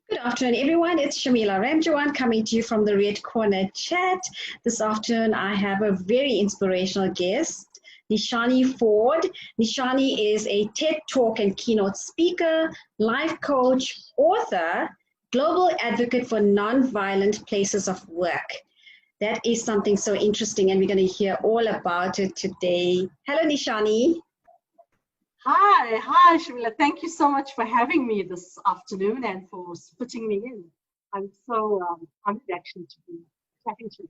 Good afternoon, everyone. It's Shamila Ramjawan coming to you from the Red Corner Chat. This afternoon, I have a very inspirational guest, Nishani Ford. Nishani is a TED Talk and keynote speaker, life coach, author, global advocate for nonviolent places of work. That is something so interesting, and we're going to hear all about it today. Hello, Nishani. Hi, Shamila. Thank you so much for having me this afternoon and for putting me in. I'm so honored actually to be chatting to you.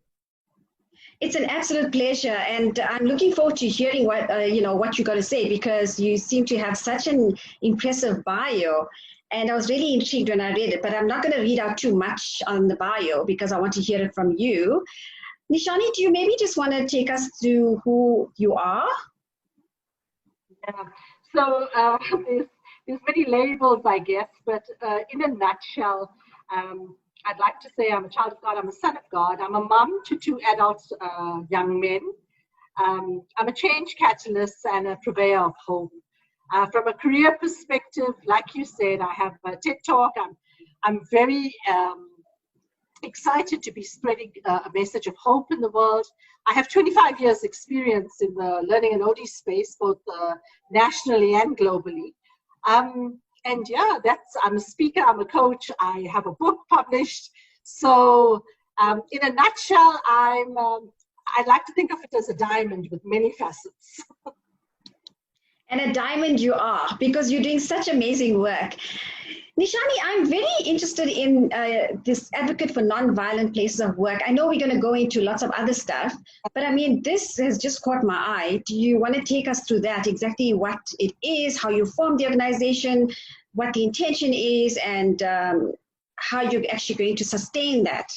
It's an absolute pleasure, and I'm looking forward to hearing what what you're going to say, because you seem to have such an impressive bio. And I was really intrigued when I read it, but I'm not going to read out too much on the bio because I want to hear it from you. Nishani, do you maybe just want to take us through who you are? Yeah. So there's many labels, I guess, but in a nutshell, I'd like to say I'm a child of God, I'm a son of God, I'm a mom to two adult young men. I'm a change catalyst and a purveyor of hope. From a career perspective, like you said, I have a TED Talk. I'm very excited to be spreading a message of hope in the world. I have 25 years experience in the learning and OD space, both nationally and globally. And yeah, I'm a speaker, I'm a coach, I have a book published. So in a nutshell, I like to think of it as a diamond with many facets. And a diamond you are, because you're doing such amazing work. Nishani, I'm very interested in this advocate for nonviolent places of work. I know we're going to go into lots of other stuff, but I mean, this has just caught my eye. Do you want to take us through that, exactly what it is, how you formed the organization, what the intention is, and how you're actually going to sustain that?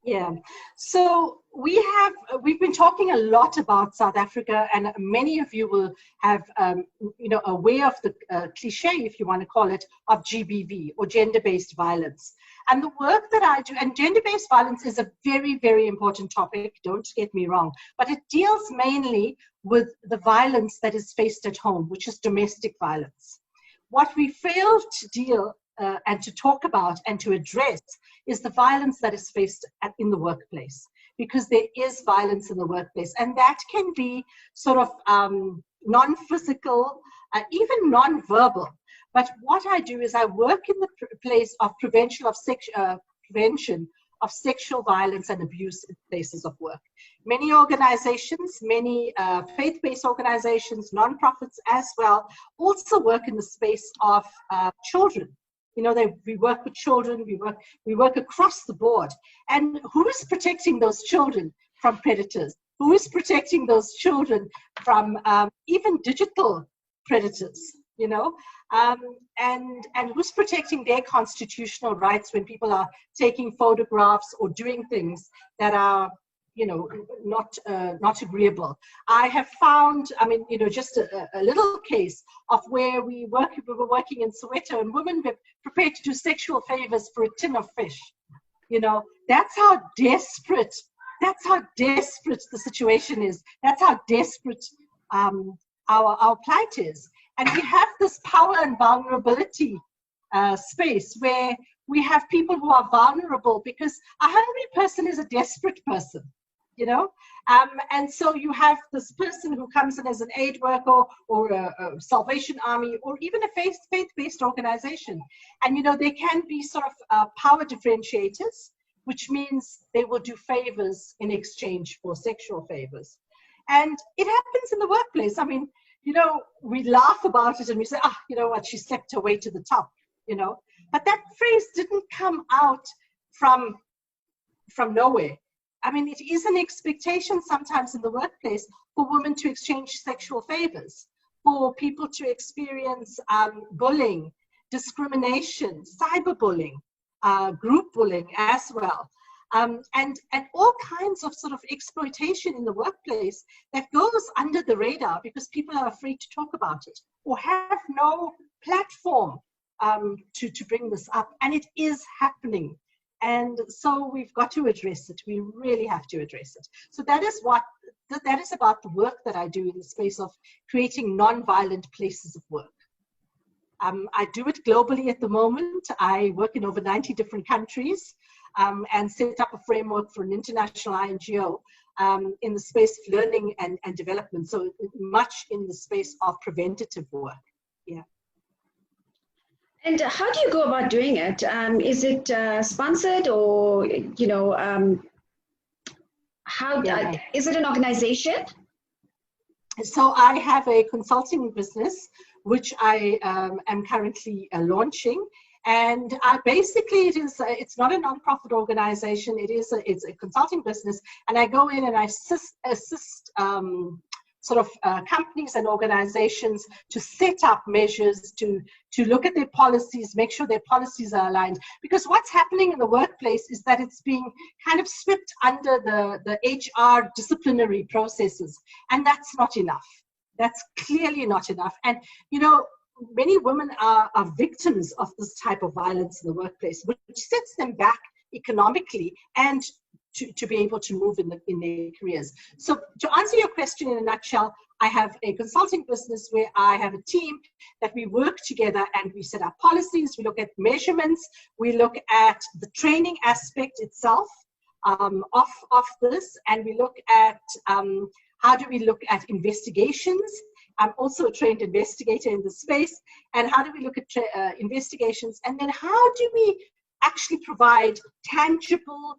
Yeah, so we've been talking a lot about South Africa, and many of you will have aware of the cliche, if you want to call it, of GBV, or gender-based violence. And the work that I do, and gender-based violence is a very, very important topic, don't get me wrong, but it deals mainly with the violence that is faced at home, which is domestic violence. What we fail to deal and to talk about and to address is the violence that is faced in the workplace, because there is violence in the workplace, and that can be sort of non-physical, even non-verbal. But what I do is I work in the place of prevention of sexual violence and abuse in places of work. Many organizations, many faith-based organizations, nonprofits as well, also work in the space of children. You know, we work with children, we work across the board. And who is protecting those children from predators? Who is protecting those children from even digital predators, you know? And who's protecting their constitutional rights when people are taking photographs or doing things that are, you know, not agreeable. I have found, I mean, you know, just a little case of where we were working in Soweto, and women were prepared to do sexual favors for a tin of fish. You know, that's how desperate the situation is. That's how desperate our plight is. And we have this power and vulnerability space where we have people who are vulnerable, because a hungry person is a desperate person. You know, and so you have this person who comes in as an aid worker or a Salvation Army or even a faith-based organization. And, you know, they can be sort of power differentiators, which means they will do favors in exchange for sexual favors. And it happens in the workplace. I mean, you know, we laugh about it and we say, you know what, she slept her way to the top, you know. But that phrase didn't come out from nowhere. I mean, it is an expectation sometimes in the workplace for women to exchange sexual favors, for people to experience bullying, discrimination, cyberbullying, group bullying as well, and all kinds of sort of exploitation in the workplace that goes under the radar because people are afraid to talk about it or have no platform to bring this up. And it is happening. And so we've got to address it. We really have to address it. So that is about the work that I do in the space of creating non-violent places of work. I do it globally at the moment. I work in over 90 different countries and set up a framework for an international INGO in the space of learning and development. So much in the space of preventative work. Yeah. And how do you go about doing it? Is it sponsored, or, you know, is it an organization? So I have a consulting business, which I am currently launching. And basically, it's not a non-profit organization. It's a consulting business, and I go in and I assist companies and organizations to set up measures, to look at their policies, make sure their policies are aligned. Because what's happening in the workplace is that it's being kind of swept under the HR disciplinary processes, and that's not enough. That's clearly not enough. And, you know, many women are victims of this type of violence in the workplace, which sets them back economically and to be able to move in their careers. So to answer your question in a nutshell, I have a consulting business where I have a team that we work together and we set up policies, we look at measurements, we look at the training aspect itself of this, and we look at how do we look at investigations. I'm also a trained investigator in the space. And how do we look at investigations? And then how do we actually provide tangible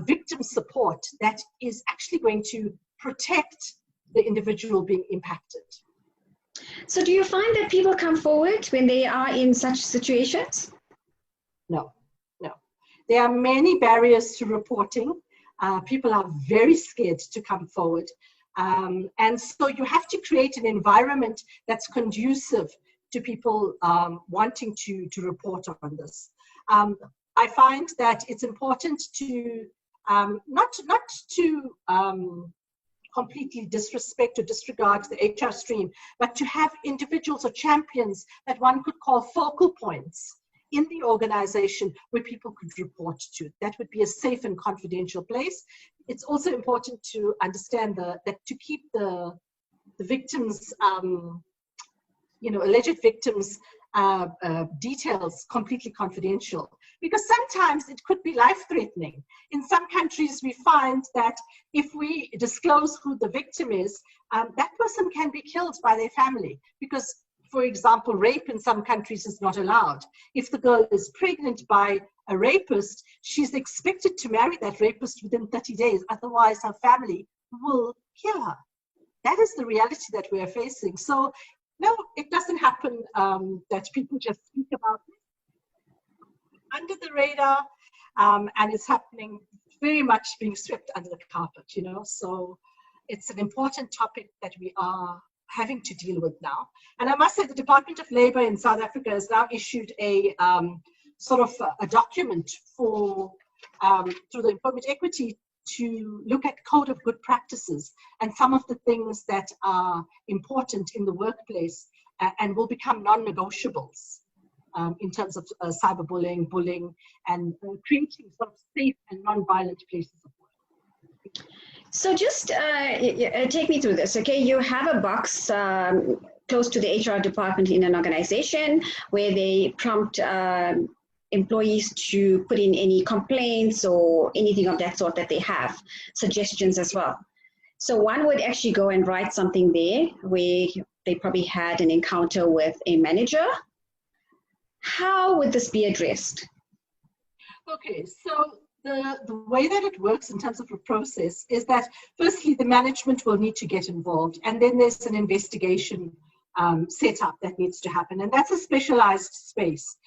victim support that is actually going to protect the individual being impacted? So do you find that people come forward when they are in such situations? No. There are many barriers to reporting. People are very scared to come forward. And so you have to create an environment that's conducive to people wanting to report on this. I find that it's important to not to completely disrespect or disregard the HR stream, but to have individuals or champions that one could call focal points in the organization where people could report to. That would be a safe and confidential place. It's also important to understand that to keep the victims, alleged victims' details completely confidential, because sometimes it could be life-threatening. In some countries, we find that if we disclose who the victim is, that person can be killed by their family because, for example, rape in some countries is not allowed. If the girl is pregnant by a rapist, she's expected to marry that rapist within 30 days. Otherwise, her family will kill her. That is the reality that we are facing. So, no, it doesn't happen that people just speak about it under the radar, and it's happening very much being swept under the carpet, you know. So it's an important topic that we are having to deal with now. And I must say the Department of Labor in South Africa has now issued a document for through the Employment Equity to look at code of good practices and some of the things that are important in the workplace and will become non-negotiables in terms of cyberbullying, bullying, and creating sort of safe and non-violent places of work. So just take me through this, okay? You have a box close to the HR department in an organization where they prompt employees to put in any complaints or anything of that sort that they have, suggestions as well. So one would actually go and write something there where they probably had an encounter with a manager. How would this be addressed? Okay, so the way that it works in terms of a process is that firstly, the management will need to get involved, and then there's an investigation setup that needs to happen, and that's a specialized space.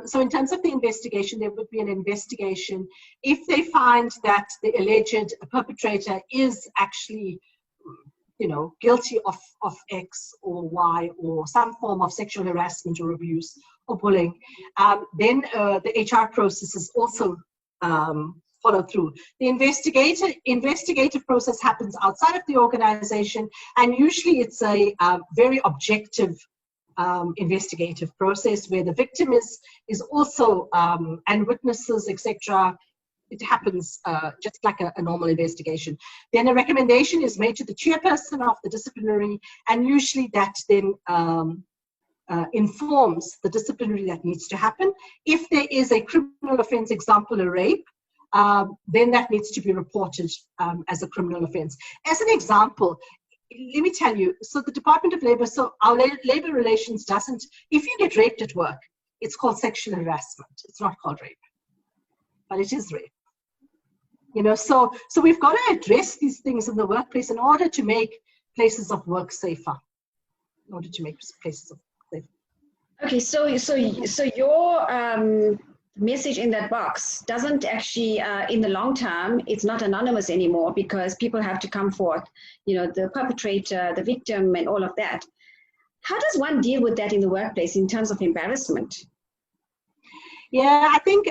So in terms of the investigation, there would be an investigation. If they find that the alleged perpetrator is actually, guilty of X or Y or some form of sexual harassment or abuse or bullying, then the HR process is also follow through. The investigative process happens outside of the organization, and usually it's a very objective investigative process where the victim is also and witnesses, etc. It happens just like a normal investigation. Then a recommendation is made to the chairperson of the disciplinary, and usually that then informs the disciplinary that needs to happen. If there is a criminal offense, example, a rape, then that needs to be reported as a criminal offense. As an example, let me tell you, so the Department of Labor, so our labor relations doesn't, if you get raped at work, it's called sexual harassment. It's not called rape, but it is rape. You know, so we've got to address these things in the workplace in order to make places of work safer. In order to make places of work safer. Okay, so your message in that box doesn't actually, in the long term, it's not anonymous anymore because people have to come forth, you know, the perpetrator, the victim, and all of that. How does one deal with that in the workplace in terms of embarrassment? Yeah, I think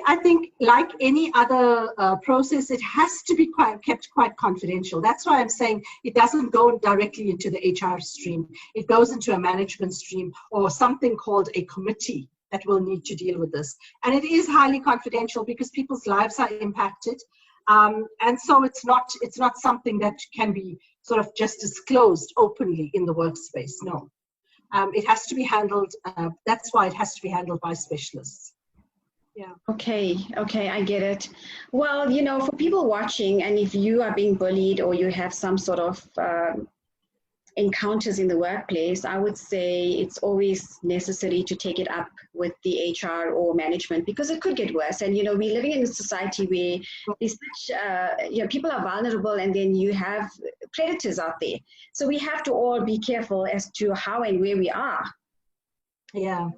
like any other process, it has to be kept quite confidential. That's why I'm saying it doesn't go directly into the HR stream. It goes into a management stream or something called a committee that will need to deal with this. And it is highly confidential because people's lives are impacted. And so it's not something that can be sort of just disclosed openly in the workspace. No, it has to be handled. That's why it has to be handled by specialists. Yeah. Okay, I get it. Well, you know, for people watching, and if you are being bullied or you have some sort of encounters in the workplace, I would say it's always necessary to take it up with the HR or management because it could get worse. And, you know, we're living in a society where there's such, you know, people are vulnerable and then you have predators out there. So we have to all be careful as to how and where we are. Yeah.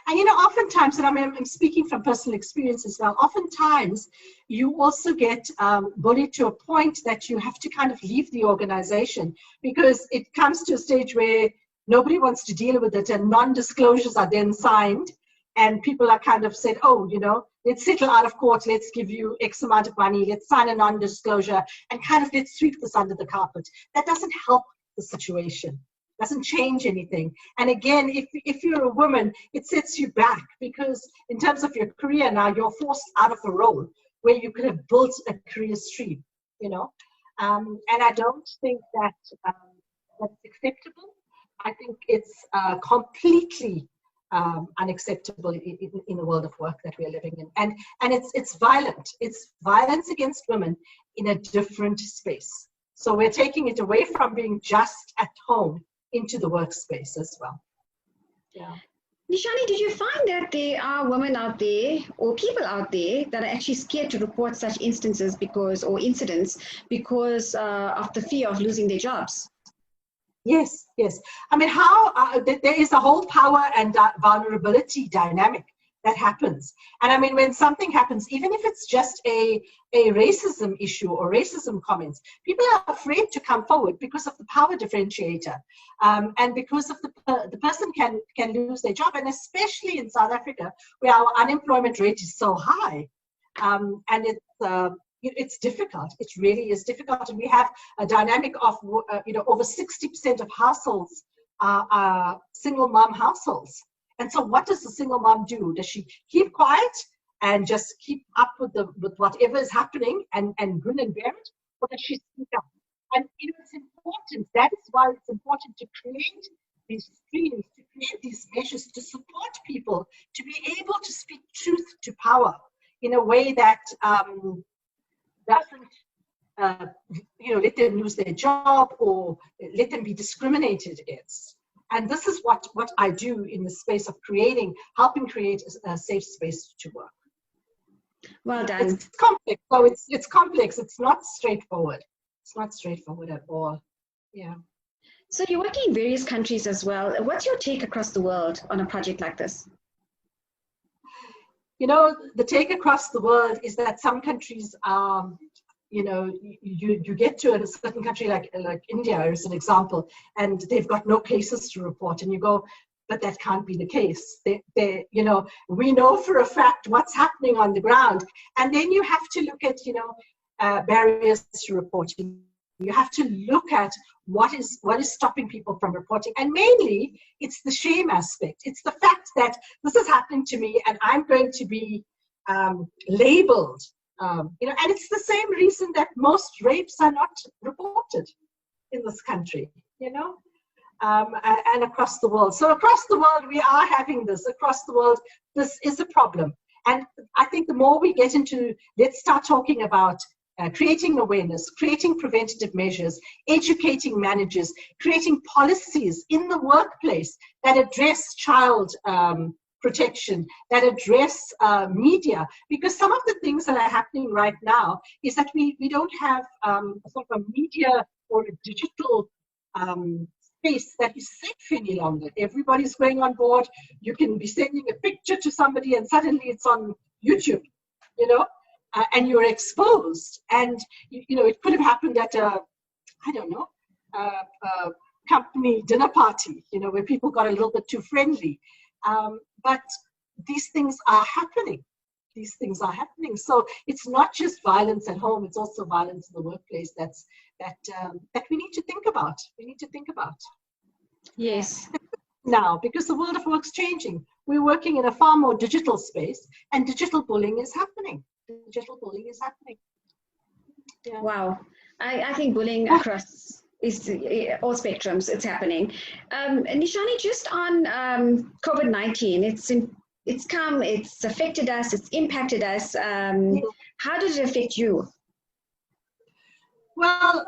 And, you know, oftentimes, and I'm speaking from personal experience as well, oftentimes you also get bullied to a point that you have to kind of leave the organization because it comes to a stage where nobody wants to deal with it and non-disclosures are then signed and people are kind of said, oh, you know, let's settle out of court, let's give you X amount of money, let's sign a non-disclosure and kind of let's sweep this under the carpet. That doesn't help the situation. Doesn't change anything. And again, if you're a woman, it sets you back because in terms of your career now, you're forced out of a role where you could have built a career stream, you know. And I don't think that that's acceptable. I think it's completely unacceptable in the world of work that we are living in. And it's violent. It's violence against women in a different space. So we're taking it away from being just at home into the workspace as well. Yeah. Nishani, did you find that there are women out there or people out there that are actually scared to report such instances or incidents because of the fear of losing their jobs? Yes. I mean, there is a whole power and vulnerability dynamic that happens. And I mean, when something happens, even if it's just a racism issue or racism comments, people are afraid to come forward because of the power differentiator and because of the person can lose their job. And especially in South Africa, where our unemployment rate is so high. And it's difficult. It really is difficult. And we have a dynamic of, you know, over 60% of households are single mom households. And so what does the single mom do? Does she keep quiet and just keep up with whatever is happening and grin and bear it? Or does she speak up? And you know, it's important. That is why it's important to create these streams, to create these measures to support people to be able to speak truth to power in a way that doesn't you know, let them lose their job or let them be discriminated against. And this is what I do in the space of helping create a safe space to work. Well done. It's complex. So it's complex. It's not straightforward. It's not straightforward at all. Yeah. So you're working in various countries as well. What's your take across the world on a project like this? You know, the take across the world is that some countries you know, you get to a certain country like India as an example, and they've got no cases to report, and you go, but that can't be the case. They you know, we know for a fact what's happening on the ground, and then you have to look at, you know, barriers to reporting. You have to look at what is stopping people from reporting, and mainly it's the shame aspect. It's the fact that this is happening to me, and I'm going to be labeled. You know, and it's the same reason that most rapes are not reported in this country, you know. and across the world. So across the world, we are having this. Across the world, this is a problem. And I think the more we get into, let's start talking about creating awareness, creating preventative measures, educating managers, creating policies in the workplace that address child protection, that address media, because some of the things that are happening right now is that we don't have sort of a media or a digital space that is safe any longer. Everybody's going on board. You can be sending a picture to somebody and suddenly it's on YouTube, you know, and you're exposed. And, you know, it could have happened at a, I don't know, a company dinner party, you know, where people got a little bit too friendly. But these things are happening. These things are happening. So it's not just violence at home, it's also violence in the workplace that we need to think about. We need to think about. Yes. Now, because the world of work's changing. We're working in a far more digital space, and digital bullying is happening. Digital bullying is happening. Yeah. Wow. I think bullying across is all spectrums, it's happening. Nishani, just on COVID-19, it's come, it's affected us, it's impacted us. How did it affect you? Well,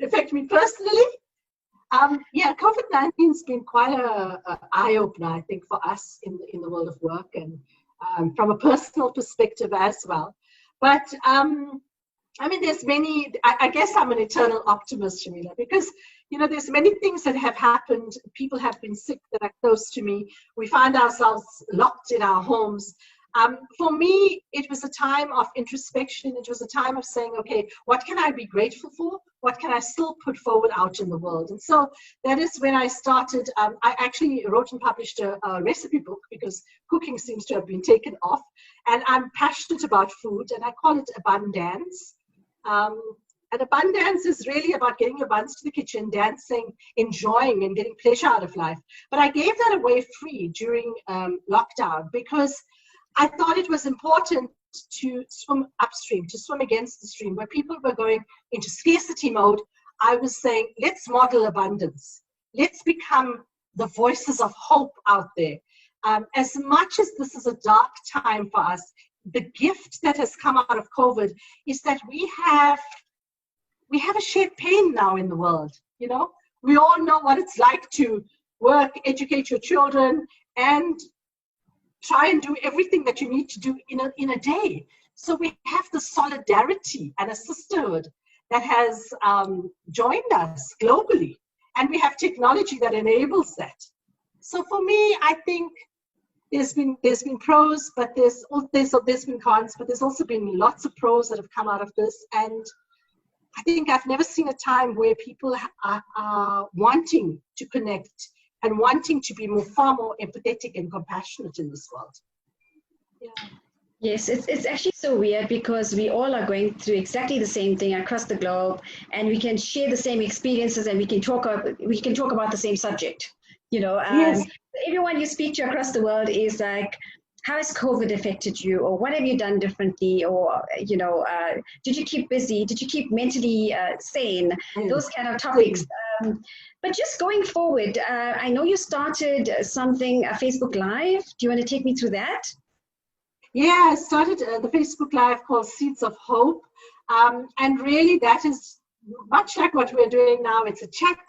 affect me personally. Yeah, COVID-19 has been quite an eye-opener, I think, for us in the world of work, and from a personal perspective as well. But I mean, there's many, I guess I'm an eternal optimist, Shamila, because, you know, there's many things that have happened. People have been sick that are close to me. We find ourselves locked in our homes. For me, it was a time of introspection. It was a time of saying, okay, what can I be grateful for? What can I still put forward out in the world? And so that is when I started. I actually wrote and published a recipe book, because cooking seems to have been taken off. And I'm passionate about food, and I call it Abundance. And abundance is really about getting your buns to the kitchen, dancing, enjoying, and getting pleasure out of life. But I gave that away free during lockdown, because I thought it was important to swim upstream, to swim against the stream. Where people were going into scarcity mode, I was saying, let's model abundance. Let's become the voices of hope out there. As much as this is a dark time for us, the gift that has come out of COVID is that we have a shared pain now in the world. You know, we all know what it's like to work, educate your children, and try and do everything that you need to do in a day. So we have the solidarity and a sisterhood that has joined us globally, and we have technology that enables that. So for me, I think there's been pros, but there's been cons, but there's also been lots of pros that have come out of this. And I think I've never seen a time where people are wanting to connect and wanting to be far more empathetic and compassionate in this world. Yeah. Yes, it's actually so weird, because we all are going through exactly the same thing across the globe, and we can share the same experiences, and we can talk about the same subject. You know, yes. Everyone you speak to across the world is like, how has COVID affected you, or what have you done differently, or, you know, did you keep busy, did you keep mentally sane, those kind of topics. But just going forward, I know you started something, a Facebook Live. Do you want to take me through that? Yeah, I started the Facebook Live called Seeds of Hope. And really that is much like what we're doing now. It's a chat.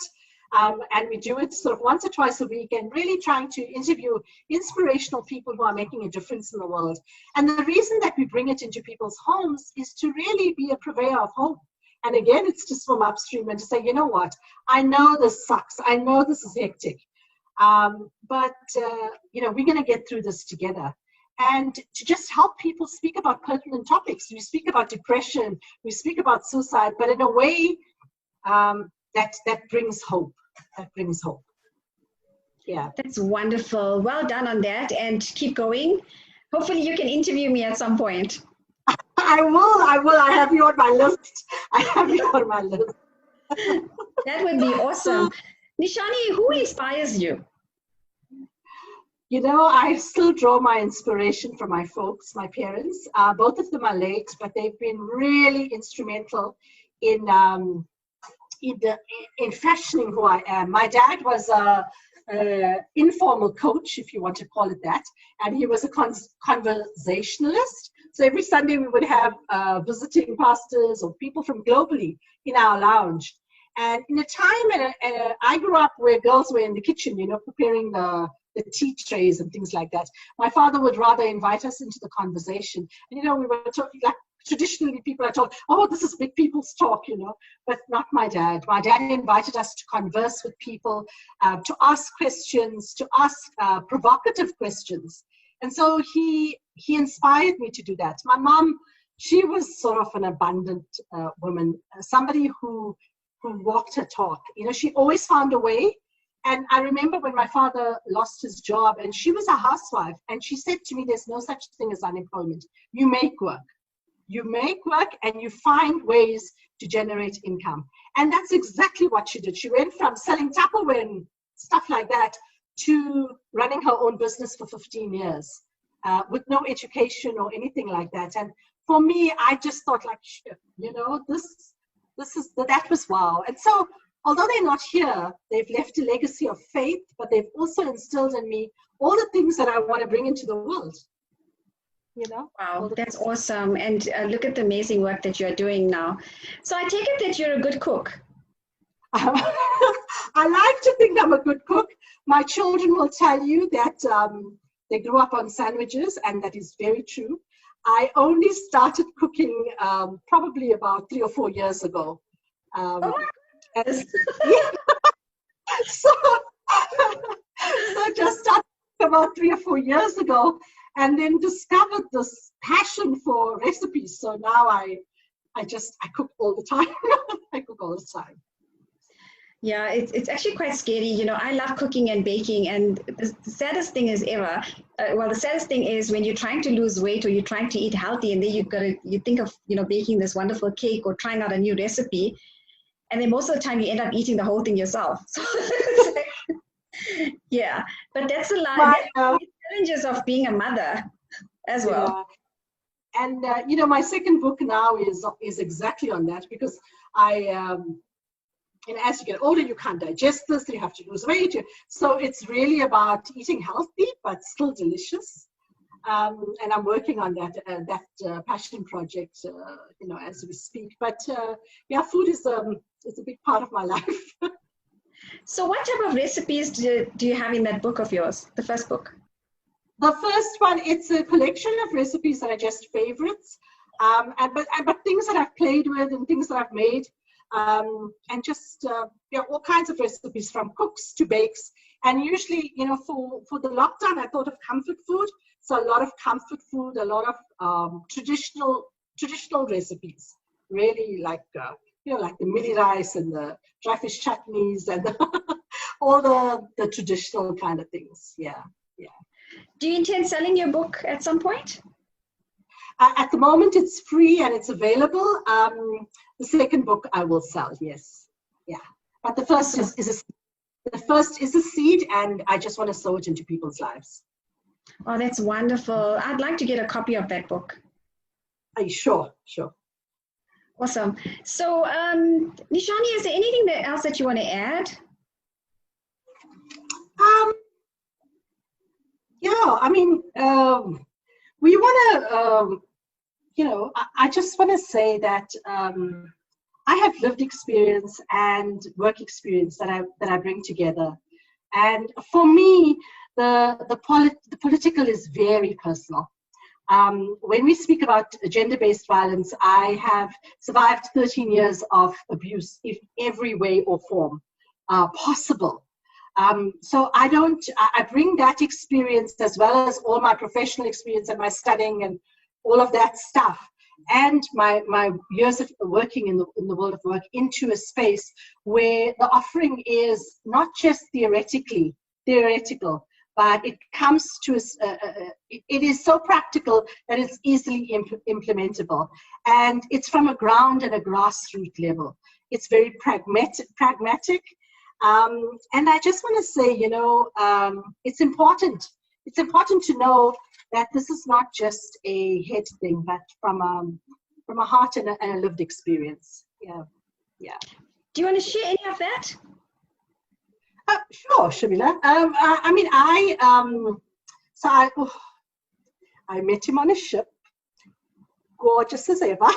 And we do it sort of once or twice a week, and really trying to interview inspirational people who are making a difference in the world. And the reason that we bring it into people's homes is to really be a purveyor of hope. And again, it's to swim upstream and to say, you know what, I know this sucks. I know this is hectic. But you know, we're going to get through this together. And to just help people speak about pertinent topics. We speak about depression, we speak about suicide, but in a way that brings hope. That brings hope. Yeah. That's wonderful. Well done on that, and keep going. Hopefully you can interview me at some point. I will. I have you on my list. That would be awesome. Nishani, who inspires you? You know, I still draw my inspiration from my folks, my parents. Both of them are late, but they've been really instrumental in in fashioning who I am. My dad was a informal coach, if you want to call it that, and he was a conversationalist. So every Sunday we would have visiting pastors or people from globally in our lounge. And in a time, I grew up where girls were in the kitchen, preparing the tea trays and things like that. My father would rather invite us into the conversation. And, we were talking, like traditionally people are told, oh, this is big people's talk, but not my dad. My dad invited us to converse with people, to ask questions, to ask provocative questions. And so he inspired me to do that. My mom, she was sort of an abundant woman, somebody who walked her talk. She always found a way. And I remember when my father lost his job, and she was a housewife, and she said to me, there's no such thing as unemployment. You make work. You make work and you find ways to generate income. And that's exactly what she did. She went from selling Tupperware and stuff like that to running her own business for 15 years with no education or anything like that. And for me, I just thought like, shit, that was wow. And so, although they're not here, they've left a legacy of faith, but they've also instilled in me all the things that I want to bring into the world. Wow, that's awesome. And look at the amazing work that you're doing now. So I take it that you're a good cook. I like to think I'm a good cook. My children will tell you that they grew up on sandwiches, and that is very true. I only started cooking probably about 3 or 4 years ago. Oh my goodness. So I just started about 3 or 4 years ago, and then discovered this passion for recipes. So now I cook all the time. I cook all the time. Yeah, it's actually quite scary. I love cooking and baking, and the saddest thing is ever, the saddest thing is when you're trying to lose weight or you're trying to eat healthy, and then you think of, baking this wonderful cake or trying out a new recipe, and then most of the time you end up eating the whole thing yourself. So yeah, but that's the challenges of being a mother as well. Yeah. And my second book now is exactly on that, because and as you get older, you can't digest this, you have to lose weight. So it's really about eating healthy, but still delicious. And I'm working on that passion project, as we speak. But food is a big part of my life. So what type of recipes do you have in that book of yours, the first book? The first one, it's a collection of recipes that are just favorites, but things that I've played with and things that I've made. And just all kinds of recipes, from cooks to bakes. And usually, for the lockdown, I thought of comfort food. So a lot of comfort food, a lot of traditional recipes, really like like the mini rice and the dry fish chutneys and all the traditional kind of things. Yeah. Do you intend selling your book at some point? At the moment, it's free and it's available. The second book I will sell, yes. Yeah. But the first is a seed, and I just want to sow it into people's lives. Oh, that's wonderful. I'd like to get a copy of that book. Sure. Awesome. So, Nishani, is there anything else that you want to add? We want to, I just want to say that I have lived experience and work experience that I bring together. And for me, the political is very personal. When we speak about gender-based violence, I have survived 13 years of abuse in every way or form possible. So I bring that experience, as well as all my professional experience and my studying and all of that stuff, and my years of working in the world of work, into a space where the offering is not just theoretical, but it comes to it is so practical that it's easily implementable, and it's from a ground and a grassroots level. It's very pragmatic. And I just want to say, it's important to know that this is not just a head thing, but from a heart and a lived experience. Yeah. Do you want to share any of that? Sure, Shamila. I met him on a ship, gorgeous as ever,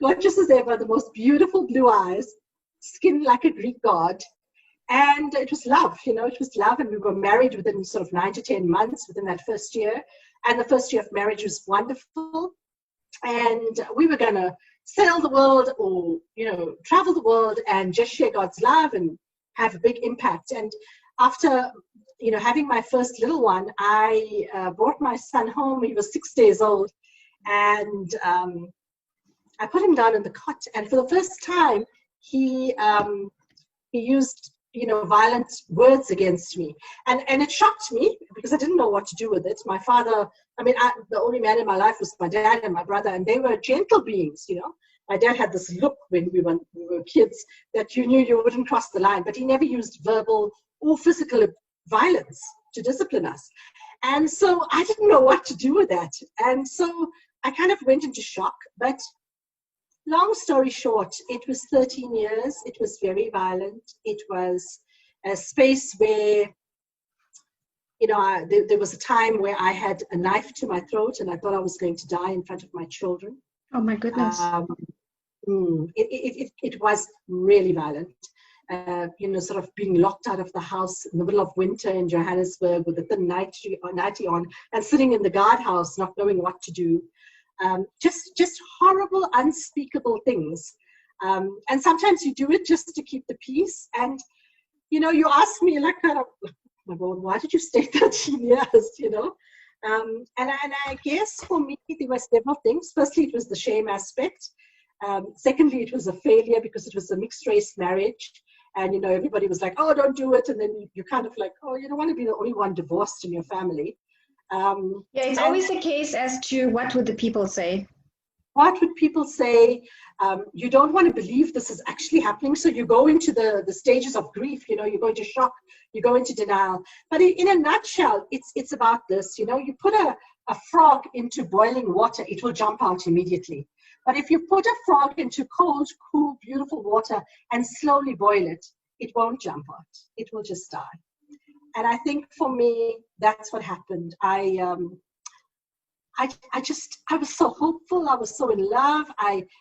gorgeous as ever, the most beautiful blue eyes, skin like a Greek god. And it was love, it was love. And we were married within sort of 9 to 10 months within that first year. And the first year of marriage was wonderful. And we were going to sail the world or, travel the world and just share God's love and have a big impact. And after, having my first little one, I brought my son home. He was 6 days old. And I put him down in the cot. And for the first time, he used violent words against me. And it shocked me because I didn't know what to do with it. My father, the only man in my life was my dad and my brother, and they were gentle beings, My dad had this look when we were kids that you knew you wouldn't cross the line, but he never used verbal or physical violence to discipline us. And so I didn't know what to do with that. And so I kind of went into shock. But long story short, it was 13 years. It was very violent. It was a space where, there was a time where I had a knife to my throat and I thought I was going to die in front of my children. Oh, my goodness. It was really violent. Sort of being locked out of the house in the middle of winter in Johannesburg with a thin nightie on and sitting in the guardhouse not knowing what to do. Just horrible, unspeakable things. And sometimes you do it just to keep the peace. And, you ask me like, oh my God, why did you stay 13 years, And I guess for me, there were several things. Firstly, it was the shame aspect. Secondly, it was a failure because it was a mixed race marriage. And, everybody was like, oh, don't do it. And then you're kind of like, oh, you don't want to be the only one divorced in your family. It's always the case as to what would the people say? What would people say? You don't want to believe this is actually happening. So you go into the stages of grief, you go into shock, you go into denial. But in a nutshell, it's about this, you put a frog into boiling water, it will jump out immediately. But if you put a frog into cold, cool, beautiful water and slowly boil it, it won't jump out. It will just die. And I think for me, that's what happened. I was so hopeful. I was so in love.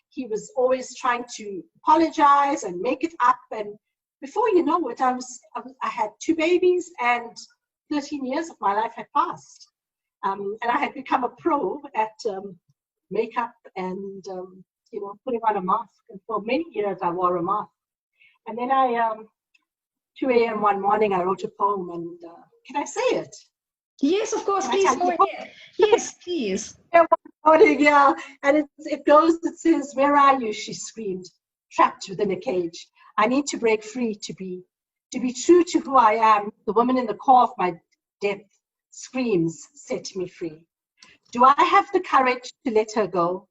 He was always trying to apologize and make it up. And before you know it, I had 2 babies and 13 years of my life had passed. And I had become a pro at makeup and, putting on a mask. And for many years, I wore a mask. And then 2 a.m. one morning, I wrote a poem. And can I say it? Yes, of course. Please go ahead. Yes, please. Yeah. And it says, where are you? She screamed, trapped within a cage. I need to break free to be true to who I am. The woman in the core of my depth screams, set me free. Do I have the courage to let her go?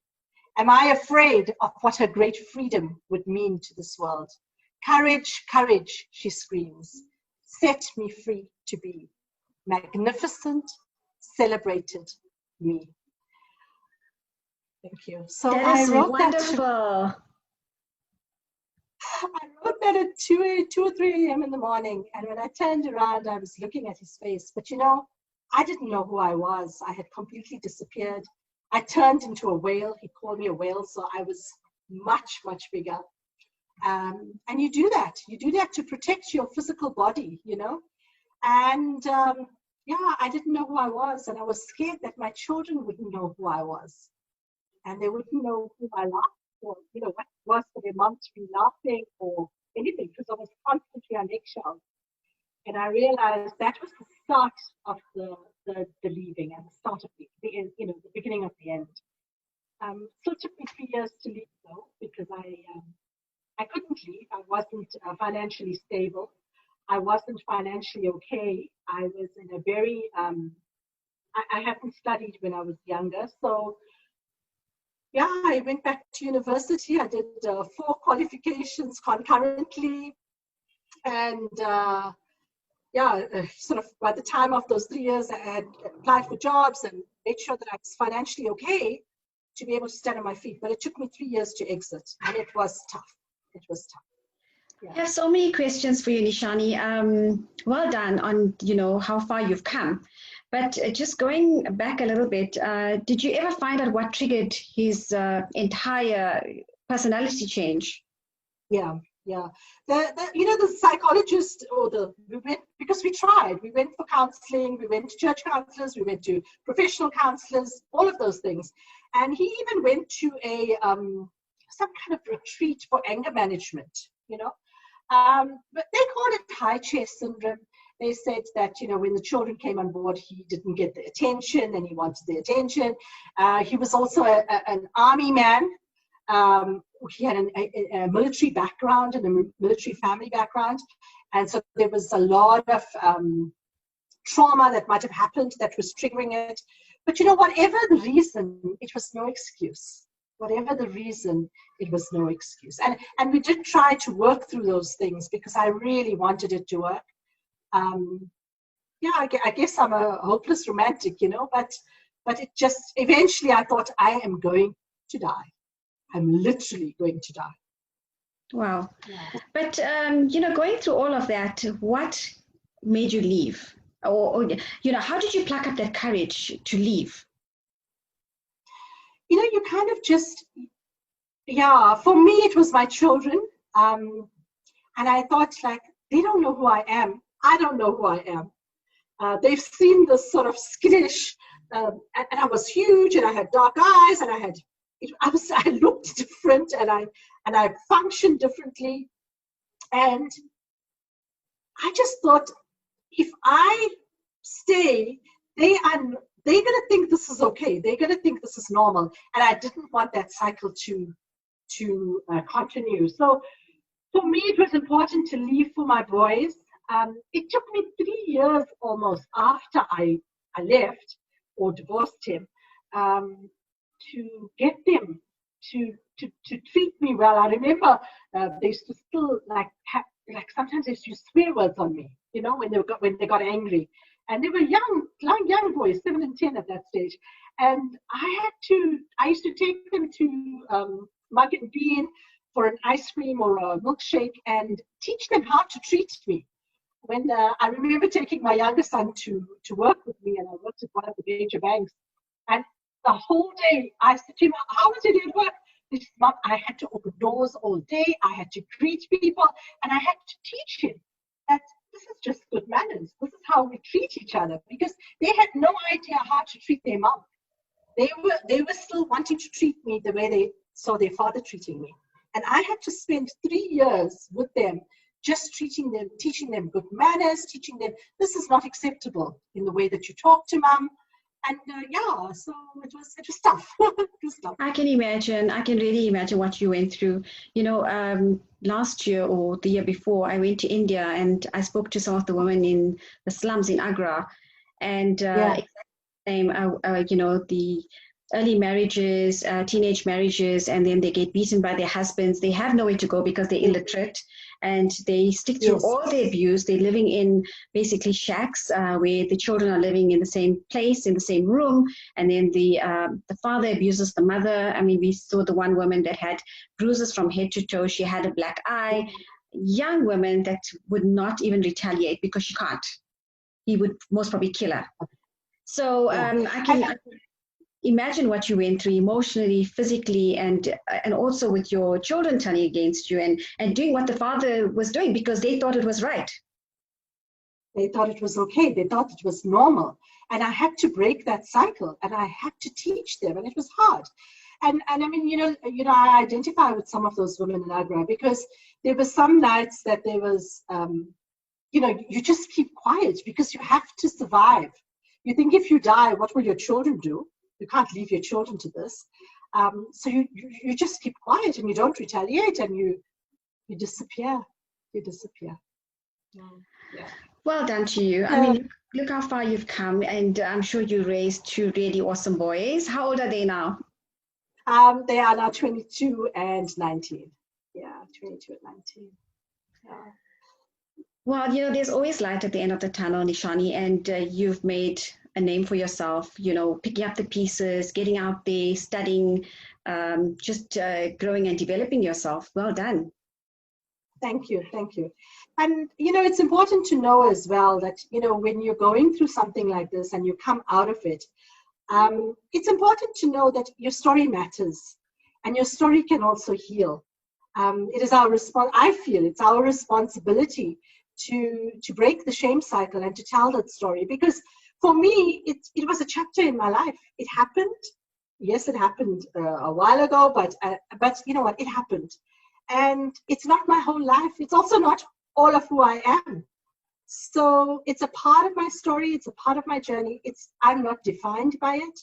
Am I afraid of what her great freedom would mean to this world? Courage, courage, she screams. Set me free to be magnificent, celebrated me. Thank you. So that is wonderful. I wrote that at 2 or 3 a.m. in the morning. And when I turned around, I was looking at his face. But I didn't know who I was. I had completely disappeared. I turned into a whale. He called me a whale. So I was much, much bigger. And you do that. You do that to protect your physical body, And I didn't know who I was. And I was scared that my children wouldn't know who I was. And they wouldn't know who I laughed or, what it was for their mom to be laughing or anything, because I was constantly on eggshells. And I realized that was the start of the leaving and the start of the end, the beginning of the end. Still took me 3 years to leave though, because I couldn't leave. I wasn't financially stable. I wasn't financially okay. I was in a very, I hadn't studied when I was younger. So I went back to university. I did 4 qualifications concurrently. And sort of by the time of those 3 years, I had applied for jobs and made sure that I was financially okay to be able to stand on my feet. But it took me 3 years to exit, and it was tough. It was tough. Yeah. I have so many questions for you, Nishani. Well done on, how far you've come. But just going back a little bit, did you ever find out what triggered his entire personality change? Yeah, yeah. The psychologist we went because we tried. We went for counseling. We went to church counselors. We went to professional counselors. All of those things, and he even went to a some kind of retreat for anger management. But they called it high chair syndrome. They said that, when the children came on board, he didn't get the attention and he wanted the attention. He was also an army man. He had a military background and a military family background. And so there was a lot of trauma that might have happened that was triggering it. But, whatever the reason, it was no excuse. Whatever the reason, it was no excuse. And we did try to work through those things because I really wanted it to work. I guess I'm a hopeless romantic, but it just, eventually I thought I am going to die. I'm literally going to die. Wow. Yeah. But, going through all of that, what made you leave? Or, how did you pluck up that courage to leave? You kind of just, for me, it was my children. And I thought, they don't know who I am. I don't know who I am. They've seen this sort of skittish, and I was huge, and I had dark eyes, and I looked different, and I functioned differently. And I just thought, if I stay, they're going to think this is okay. They're going to think this is normal. And I didn't want that cycle to continue. So for me, it was important to leave for my boys. It took me 3 years almost after I left or divorced him to get them to treat me well. I remember they used to still sometimes they used to use swear words on me, when they got angry. And they were young boys, 7 and 10 at that stage. And I used to take them to Mug and Bean for an ice cream or a milkshake and teach them how to treat me. When I remember taking my younger son to work with me, and I worked at one of the major banks, and the whole day I said to him, "How was it at work?" He said, "Mom, I had to open doors all day, I had to greet people, and I had to teach him that this is just good manners. This is how we treat each other," because they had no idea how to treat their mom. They were still wanting to treat me the way they saw their father treating me. And I had to spend 3 years with them, just teaching them good manners, teaching them this is not acceptable in the way that you talk to mom. And so it was tough. It was tough. I can really imagine what you went through. Last year or the year before, I went to India and I spoke to some of the women in the slums in Agra. And exactly the same, the early marriages, teenage marriages, and then they get beaten by their husbands. They have nowhere to go because they're illiterate, and they stick through all the abuse. They're living in basically shacks where the children are living in the same place, in the same room, and then the father abuses the mother. I mean, we saw the one woman that had bruises from head to toe. She had a black eye. Young women that would not even retaliate because she can't. He would most probably kill her. So I can imagine what you went through emotionally, physically, and also with your children turning against you and doing what the father was doing because they thought it was right. They thought it was okay. They thought it was normal. And I had to break that cycle, and I had to teach them, and it was hard. And I mean, I identify with some of those women in Agra because there were some nights that there was, you just keep quiet because you have to survive. You think if you die, what will your children do? You can't leave your children to this. So you just keep quiet and you don't retaliate and you disappear. You disappear. Yeah. Well done to you. I mean, look how far you've come, and I'm sure you raised 2 really awesome boys. How old are they now? They are now 22 and 19. Yeah, 22 and 19. Yeah. Well, there's always light at the end of the tunnel, Nishani, and you've made a name for yourself, picking up the pieces, getting out there, studying, just growing and developing yourself. Well done. Thank you, thank you. And, it's important to know as well that, when you're going through something like this and you come out of it, it's important to know that your story matters and your story can also heal. It is our I feel it's our responsibility to break the shame cycle and to tell that story, because for me, it was a chapter in my life. It happened. Yes, it happened a while ago, but you know what? It happened. And it's not my whole life. It's also not all of who I am. So it's a part of my story. It's a part of my journey. I'm not defined by it.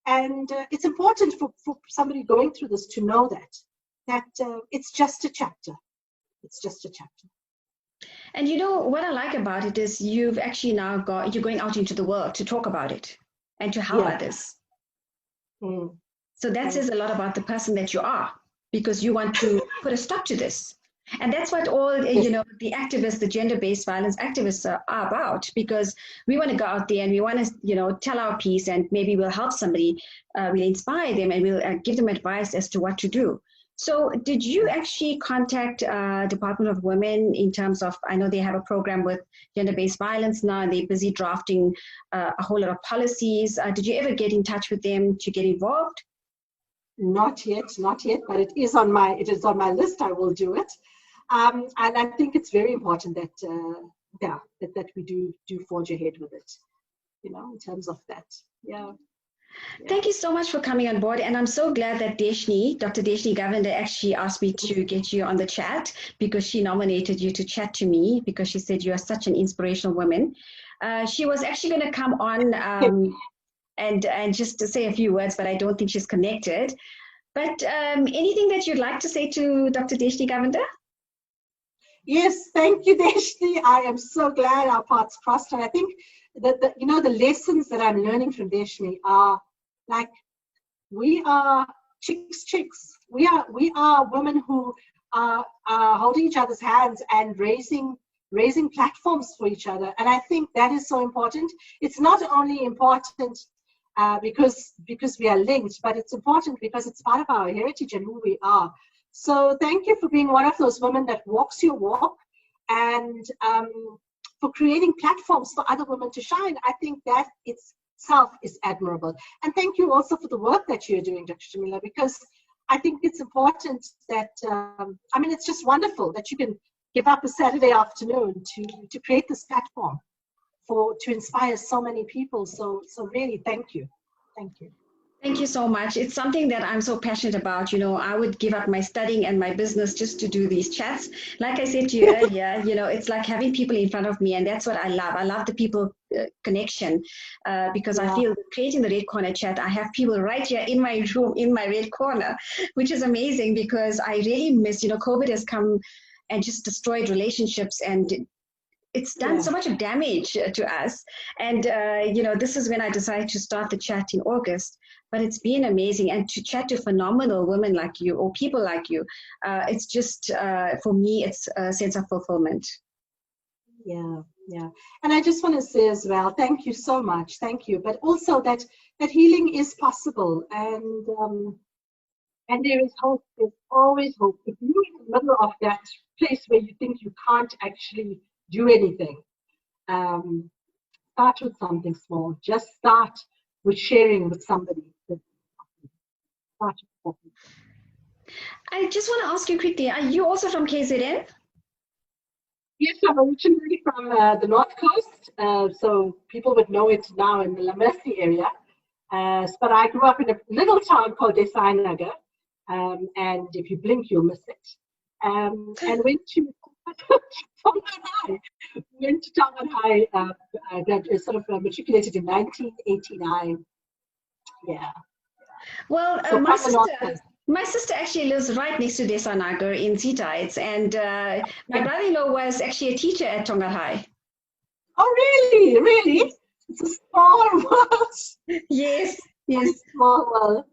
And it's important for somebody going through this to know that it's just a chapter. It's just a chapter. And what I like about it is you've actually now you're going out into the world to talk about it and to help others. Mm. So that says a lot about the person that you are, because you want to put a stop to this. And that's what all, the activists, the gender-based violence activists are about, because we want to go out there and we want to, tell our piece, and maybe we'll help somebody, we'll inspire them, and we'll give them advice as to what to do. So did you actually contact Department of Women in terms of, I know they have a program with gender-based violence now, and they're busy drafting a whole lot of policies. Did you ever get in touch with them to get involved? Not yet, but it is on my list. I will do it. And I think it's very important that we do forge ahead with it, in terms of that. Yeah. Thank you so much for coming on board. And I'm so glad that Dr. Dashiegavin actually asked me to get you on the chat, because she nominated you to chat to me, because she said you are such an inspirational woman. She was actually going to come on and just to say a few words, but I don't think she's connected. But anything that you'd like to say to Dr. Dashiegavin? Yes, thank you, Deshni. I am so glad our paths crossed, and I think that the lessons that I'm learning from Deshni are like, we are chicks. We are women who are holding each other's hands and raising platforms for each other, and I think that is so important. It's not only important because we are linked, but it's important because it's part of our heritage and who we are. So thank you for being one of those women that walks your walk, and for creating platforms for other women to shine. I think that itself is admirable. And thank you also for the work that you're doing, Dr. Shamila, because I think it's important that, it's just wonderful that you can give up a Saturday afternoon to create this platform to inspire so many people. So really, thank you. Thank you. Thank you so much. It's something that I'm so passionate about. I would give up my studying and my business just to do these chats. Like I said to you earlier, it's like having people in front of me, and that's what I love. I love the people connection, because I feel creating the Red Corner chat, I have people right here in my room, in my Red Corner, which is amazing, because I really miss, COVID has come and just destroyed relationships, and it's done so much damage to us. And, this is when I decided to start the chat in August. But it's been amazing. And to chat to phenomenal women like you, or people like you, it's just, for me, it's a sense of fulfillment. Yeah. And I just want to say as well, thank you so much. Thank you. But also that healing is possible. And there is hope. There's always hope. If you're in the middle of that place where you think you can't actually do anything, start with something small. Just start with sharing with somebody. I just want to ask you quickly, are you also from KZN? Yes, I'm originally from the North Coast, so people would know it now in the Lamersi area. But I grew up in a little town called Desainaga, and if you blink, you'll miss it. And went to Tongan High, that sort of matriculated in 1989. Yeah. Well, so my sister actually lives right next to Desainaga in Zitites, and my brother-in-law was actually a teacher at Tonga High. Oh, really? Really? It's a small world. Yes. A small world.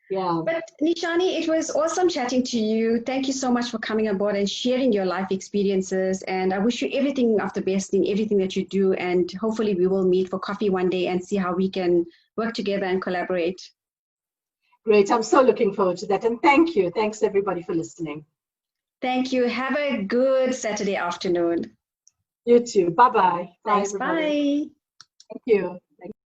Yeah. But Nishani, it was awesome chatting to you. Thank you so much for coming on board and sharing your life experiences. And I wish you everything of the best in everything that you do. And hopefully we will meet for coffee one day and see how we can work together and collaborate. Great. I'm so looking forward to that. And thank you. Thanks everybody for listening. Thank you. Have a good Saturday afternoon. You too. Bye-bye. Thanks. Bye, everybody. Bye. Thank you.